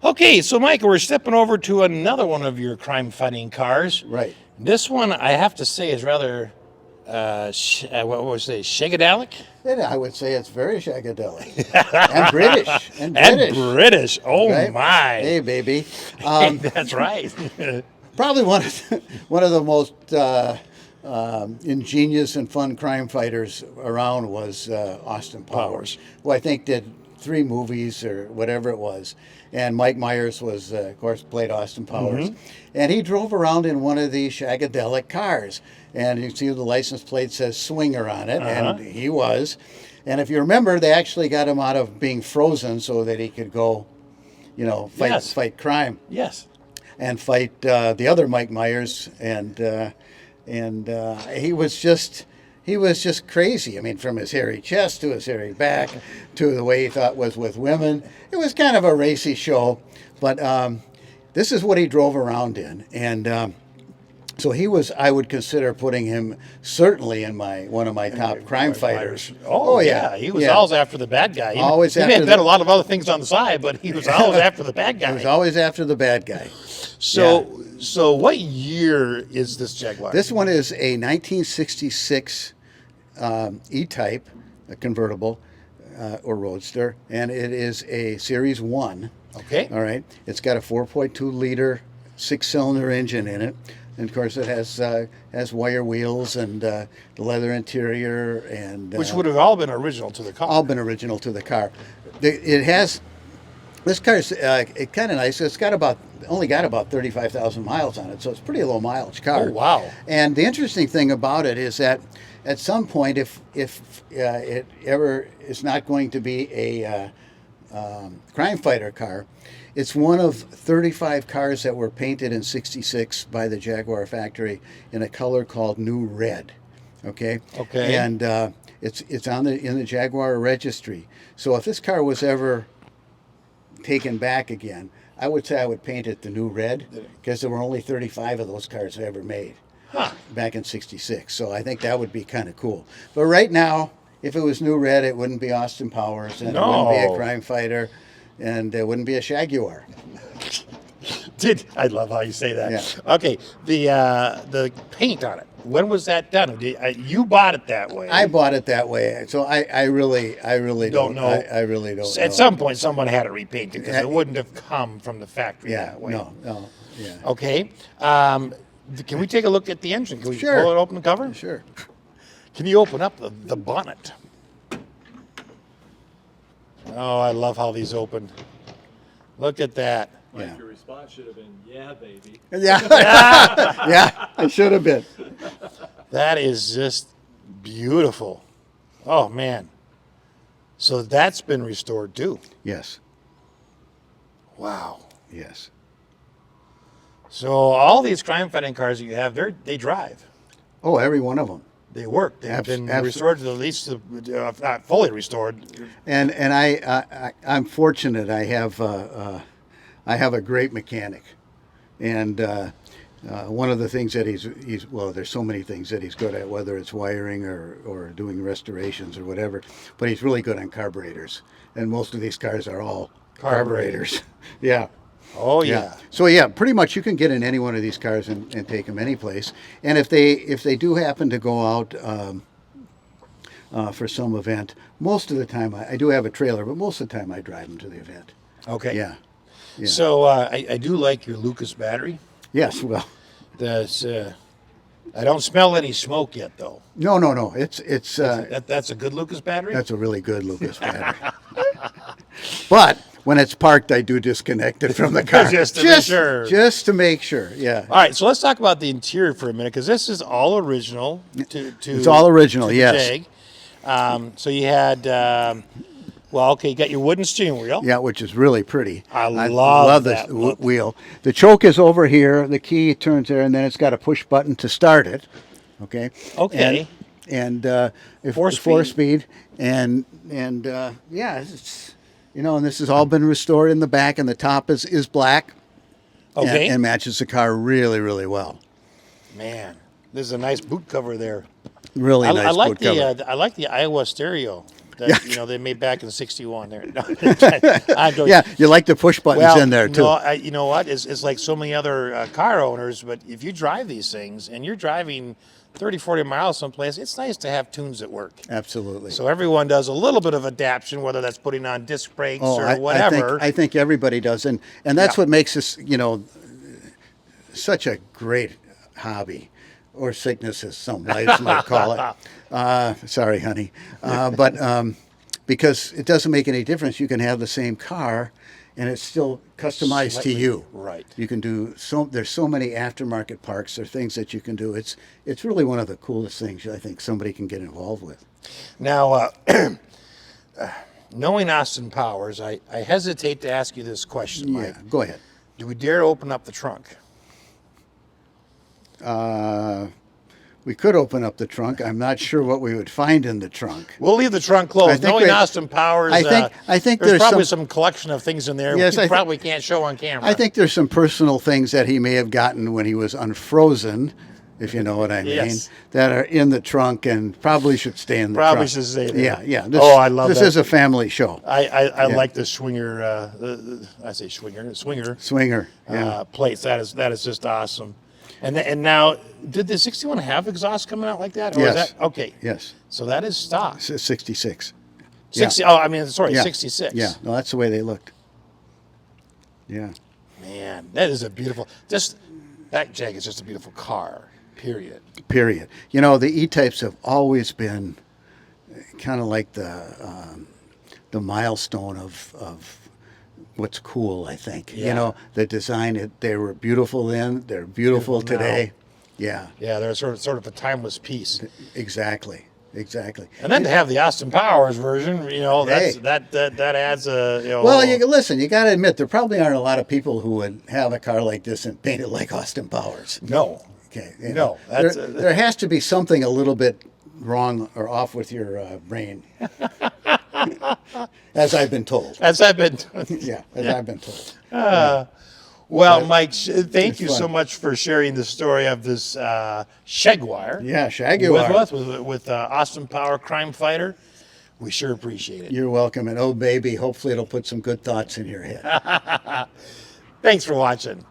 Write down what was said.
Okay, so Mike, we're stepping over to another one of your crime-fighting cars. Right. This one, I have to say, is rather, what was it, Shagadelic? And I would say it's very shagadelic. And British. And And British. British. Oh, Right? my. Hey, baby. That's right. Probably one of the most ingenious and fun crime fighters around was Austin Powers, who I think did 3 movies or whatever it was. And Mike Myers was, of course, played Austin Powers. And he drove around in one of these Shagadelic cars. And you see the license plate says Swinger on it, and he was. And if you remember, they actually got him out of being frozen so that he could go, fight crime. Yes. And fight the other Mike Myers, and he was just crazy. I mean, from his hairy chest to his hairy back to the way he thought was with women. It was kind of a racy show, but this is what he drove around in, and so he was. I would consider putting him certainly in one of my top crime fighters. Oh yeah, he was always after the bad guy. He may have done a lot of other things on the side, but he was always after the bad guy. He was always after the bad guy. So what year is this Jaguar? This one is a 1966 E-Type, a convertible or roadster, and it is a Series 1. Okay. All right. It's got a 4.2 liter 6-cylinder engine in it. And of course, it has wire wheels and the leather interior, and which would have all been original to the car. All been original to the car. It has. This car's kind of nice. It's only got about 35,000 miles on it, so it's a pretty low mileage car. Oh wow! And the interesting thing about it is that at some point, if it ever is not going to be a crime fighter car, it's one of 35 cars that were painted in '66 by the Jaguar factory in a color called New Red. Okay. Okay. And it's in the Jaguar registry. So if this car was ever taken back again, I would say I would paint it the New Red, because there were only 35 of those cars ever made back in '66. So I think that would be kind of cool. But right now, if it was New Red, it wouldn't be Austin Powers, and it wouldn't be a crime fighter, and it wouldn't be a Shaguar. I love how you say that. Yeah. Okay, the paint on it. When was that done? You bought it that way. I bought it that way, so I really don't know. I really don't know. At some point, someone had it repainted, because it wouldn't have come from the factory that way. No. Yeah. Okay. Can we take a look at the engine? Can we pull it open the cover? Sure. Can you open up the bonnet? Oh, I love how these open. Look at that. Like your response should have been, "Yeah, baby." Yeah. Yeah, it should have been. That is just beautiful. Oh, man. So that's been restored too. Yes. Wow. Yes. So all these crime-fighting cars that you have, they drive. Oh, every one of them. They work. They've been restored to at least, if not fully restored. And I'm fortunate. I have a great mechanic, and one of the things that he's well, there's so many things that he's good at, whether it's wiring or doing restorations or whatever. But he's really good on carburetors, and most of these cars are all carburetors. Yeah. Oh yeah. So yeah, pretty much you can get in any one of these cars and take them any place. And if they do happen to go out for some event, most of the time I do have a trailer, but most of the time I drive them to the event. Okay. Yeah. So I do like your Lucas battery. Yes. Well. That's I don't smell any smoke yet though. No. It's that's a good Lucas battery. That's a really good Lucas battery. But when it's parked, I do disconnect it from the car. Just to make sure. Just to make sure, yeah. All right, so let's talk about the interior for a minute, because this is all original. It's all original, yes. Jag. So you had, you got your wooden steering wheel. Yeah, which is really pretty. I love this wheel. The choke is over here. The key turns there, and then it's got a push button to start it. Okay. Okay. And four speed, and it's. And this has all been restored in the back, and the top is black. Okay. And matches the car really, really well. Man, this is a nice boot cover there. Really nice boot cover. I like the Iowa stereo. that they made back in '61. There, no, I'm joking. Yeah, you like the push buttons Well, in there too. no, you know what? It's like so many other car owners, but if you drive these things and you're driving 30, 40 miles someplace, it's nice to have tunes that work. Absolutely. So everyone does a little bit of adaptation, whether that's putting on disc brakes or I whatever. think everybody does, and that's Yeah. what makes this, such a great hobby, or sickness, as some wives might call it. Sorry, honey, but because it doesn't make any difference. You can have the same car, and it's still customized Slightly, to you. right. You can do there's so many aftermarket parts. There are things that you can do. It's really one of the coolest things I think somebody can get involved with. Now, knowing Austin Powers, I hesitate to ask you this question, Mike. Yeah, go ahead. Do we dare open up the trunk? We could open up the trunk. I'm not sure what we would find in the trunk. We'll leave the trunk closed. Knowing Austin Powers, I think there's probably some collection of things in there Yes, we probably can't show on camera. I think there's some personal things that he may have gotten when he was unfrozen, if you know what I mean, Yes. that are in the trunk and probably should stay in the Probably trunk. should stay there. Yeah. I love this that. is a family show. I like the swinger. I say swinger Swinger. plates. That is just awesome. And now, did the 61 have exhaust coming out like that? Or Yes. Is that, okay. Yes. So that is stock. 66. 60. Yeah. Oh, I mean, sorry, Yeah. 66. Yeah. No, that's the way they looked. Yeah. Man, that is a beautiful. That Jag is just a beautiful car. Period. The E-types have always been kind of like the milestone of what's cool, I think. Yeah. The design, they were beautiful then, they're beautiful Beautiful today. Yeah, Yeah, they're sort of a timeless piece. exactly. And then to have the Austin Powers version, Hey. that adds a. Well, listen, you got to admit, there probably aren't a lot of people who would have a car like this and paint it like Austin Powers. No. Okay. No, there has to be something a little bit wrong or off with your brain, as I've been told. As I've been. Yeah, as I've been told. Well, Mike, thank it's you fun. so much for sharing the story of this Shaguar Yeah, Jaguar. with us, with Austin Power Crime Fighter. We sure appreciate it. You're welcome. And oh, baby, hopefully it'll put some good thoughts in your head. Thanks for watching.